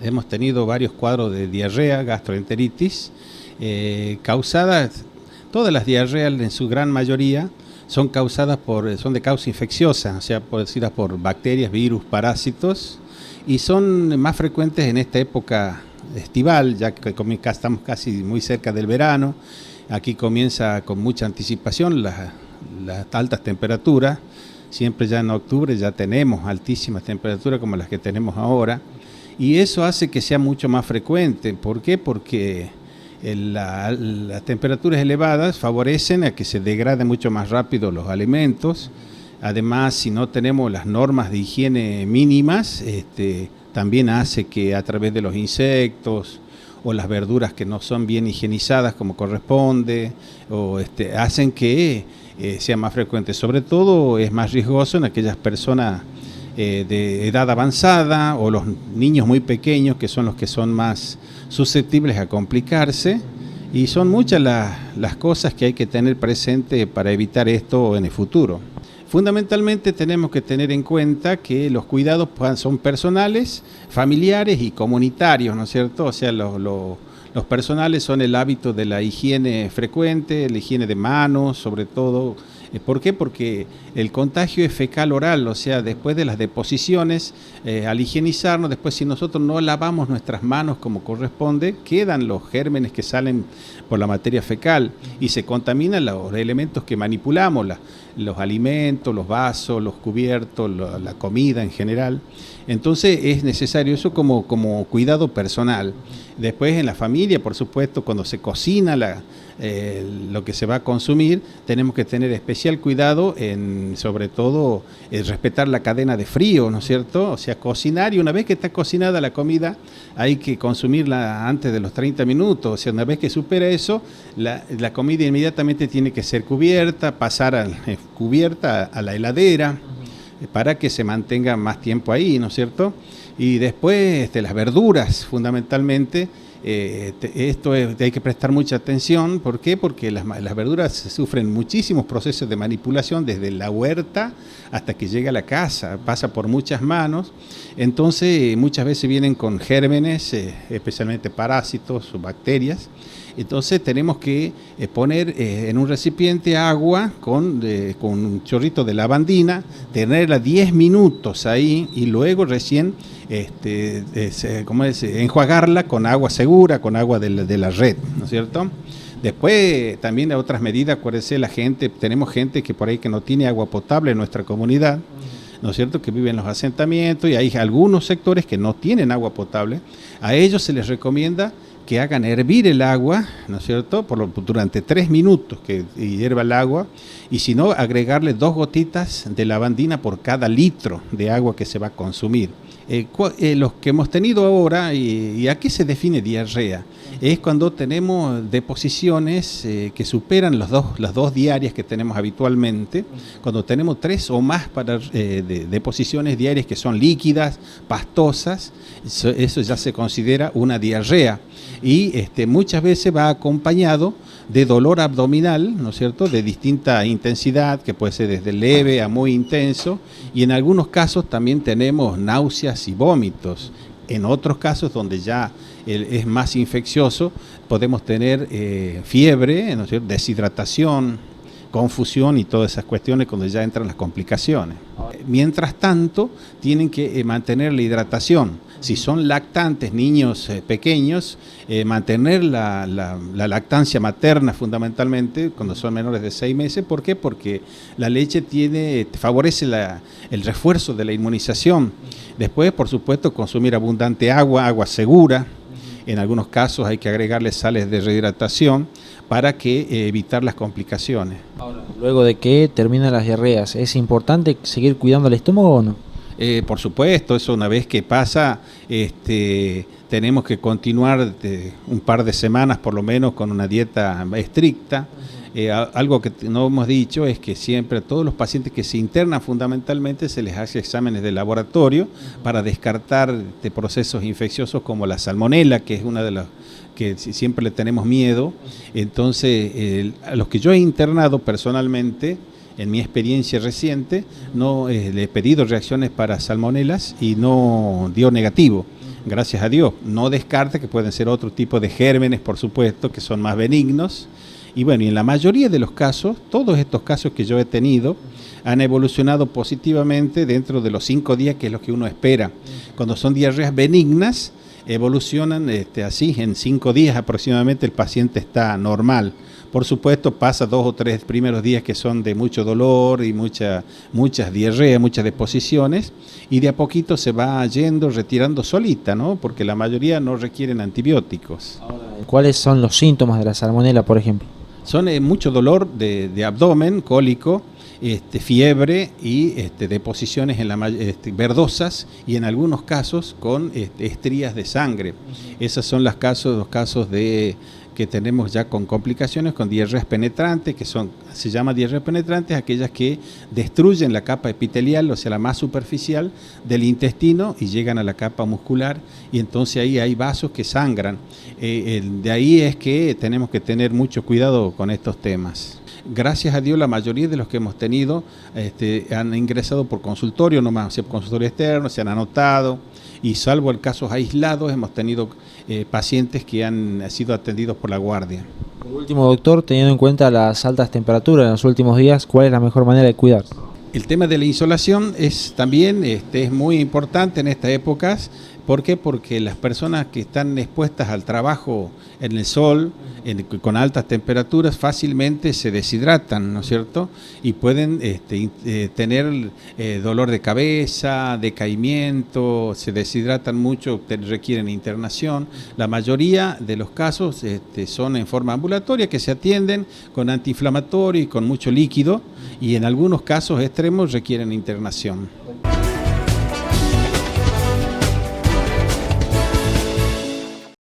hemos tenido varios cuadros de diarrea, gastroenteritis, causadas, todas las diarreas en su gran mayoría son de causa infecciosa, o sea, producidas por bacterias, virus, parásitos, y son más frecuentes en esta época estival, ya que estamos casi muy cerca del verano. Aquí comienza con mucha anticipación las altas temperaturas. Siempre ya en octubre ya tenemos altísimas temperaturas como las que tenemos ahora, y eso hace que sea mucho más frecuente. ¿Por qué? Porque las temperaturas elevadas favorecen a que se degraden mucho más rápido los alimentos. Además, si no tenemos las normas de higiene mínimas, también hace que a través de los insectos o las verduras que no son bien higienizadas como corresponde, hacen que sea más frecuente. Sobre todo es más riesgoso en aquellas personas de edad avanzada o los niños muy pequeños, que son los que son más susceptibles a complicarse, y son muchas las cosas que hay que tener presente para evitar esto en el futuro. Fundamentalmente tenemos que tener en cuenta que los cuidados son personales, familiares y comunitarios, ¿no es cierto? O sea, los personales son el hábito de la higiene frecuente, la higiene de manos, sobre todo. ¿Por qué? Porque el contagio es fecal oral, o sea, después de las deposiciones, al higienizarnos, después si nosotros no lavamos nuestras manos como corresponde, quedan los gérmenes que salen por la materia fecal y se contaminan los elementos que manipulamos, los alimentos, los vasos, los cubiertos, la comida en general. Entonces es necesario eso como cuidado personal. Después en la familia, por supuesto, cuando se cocina lo que se va a consumir, tenemos que tener especial cuidado en, sobre todo, respetar la cadena de frío, ¿no es cierto? O sea, cocinar, y una vez que está cocinada la comida, hay que consumirla antes de los 30 minutos. O sea, una vez que supera eso, la comida inmediatamente tiene que ser cubierta, cubierta a la heladera, para que se mantenga más tiempo ahí, ¿no es cierto? Y después las verduras, fundamentalmente, hay que prestar mucha atención. ¿Por qué? Porque las verduras sufren muchísimos procesos de manipulación, desde la huerta hasta que llega a la casa, pasa por muchas manos. Entonces muchas veces vienen con gérmenes, especialmente parásitos o bacterias. Entonces tenemos que poner en un recipiente agua con un chorrito de lavandina, tenerla 10 minutos ahí y luego recién enjuagarla con agua segura, con agua de la red, ¿no es cierto? Después también hay otras medidas. Acuérdense, tenemos gente que por ahí que no tiene agua potable en nuestra comunidad, ¿no es cierto?, que viven en los asentamientos, y hay algunos sectores que no tienen agua potable. A ellos se les recomienda que hagan hervir el agua, ¿no es cierto?, durante 3 minutos, que hierva el agua, y si no, agregarle 2 gotitas de lavandina por cada litro de agua que se va a consumir. Los que hemos tenido ahora, y aquí se define diarrea, es cuando tenemos deposiciones que superan las dos diarias que tenemos habitualmente, cuando tenemos 3 o más deposiciones diarias que son líquidas, pastosas. Eso ya se considera una diarrea, y muchas veces va acompañado de dolor abdominal, ¿no es cierto?, de distinta intensidad, que puede ser desde leve a muy intenso, y en algunos casos también tenemos náuseas y vómitos. En otros casos, donde ya es más infeccioso, podemos tener fiebre, ¿no es cierto?, deshidratación, confusión y todas esas cuestiones cuando ya entran las complicaciones. Mientras tanto, tienen que mantener la hidratación. Si son lactantes, niños pequeños, mantener la lactancia materna fundamentalmente cuando son menores de 6 meses. ¿Por qué? Porque la leche favorece el refuerzo de la inmunización. Después, por supuesto, consumir abundante agua segura. En algunos casos hay que agregarle sales de rehidratación para evitar las complicaciones. Ahora, luego de que terminan las diarreas, ¿es importante seguir cuidando el estómago o no? Por supuesto, eso una vez que pasa, tenemos que continuar un par de semanas por lo menos con una dieta estricta. Algo que no hemos dicho es que siempre a todos los pacientes que se internan fundamentalmente se les hace exámenes de laboratorio para descartar procesos infecciosos como la salmonela, que es una de las que siempre le tenemos miedo. Entonces, a los que yo he internado personalmente, en mi experiencia reciente, no le he pedido reacciones para salmonelas y no dio negativo. gracias a Dios. No descarta que pueden ser otro tipo de gérmenes, por supuesto, que son más benignos. Y bueno, y en la mayoría de los casos, todos estos casos que yo he tenido, han evolucionado positivamente dentro de los 5 días, que es lo que uno espera. Cuando son diarreas benignas, evolucionan así, en 5 días aproximadamente el paciente está normal. Por supuesto, pasa 2 o 3 primeros días que son de mucho dolor y muchas diarreas, muchas deposiciones, y de a poquito se va yendo, retirando solita, ¿no? Porque la mayoría no requieren antibióticos. ¿Cuáles son los síntomas de la salmonela, por ejemplo? Son mucho dolor de abdomen, cólico, fiebre y deposiciones en verdosas y en algunos casos con estrías de sangre. Esos son los casos que tenemos ya con complicaciones, con diarreas penetrantes, se llama diarreas penetrantes aquellas que destruyen la capa epitelial, o sea, la más superficial del intestino y llegan a la capa muscular, y entonces ahí hay vasos que sangran. De ahí es que tenemos que tener mucho cuidado con estos temas. Gracias a Dios, la mayoría de los que hemos tenido han ingresado por consultorio nomás, o sea, por consultorio externo, se han anotado, y salvo en casos aislados hemos tenido pacientes que han sido atendidos por la guardia. Por último, doctor, teniendo en cuenta las altas temperaturas en los últimos días, ¿cuál es la mejor manera de cuidar? El tema de la insolación también es muy importante en estas épocas. ¿Por qué? Porque las personas que están expuestas al trabajo en el sol, con altas temperaturas, fácilmente se deshidratan, ¿no es cierto? Y pueden tener dolor de cabeza, decaimiento, se deshidratan mucho, requieren internación. La mayoría de los casos son en forma ambulatoria, que se atienden con antiinflamatorio y con mucho líquido, y en algunos casos extremos requieren internación.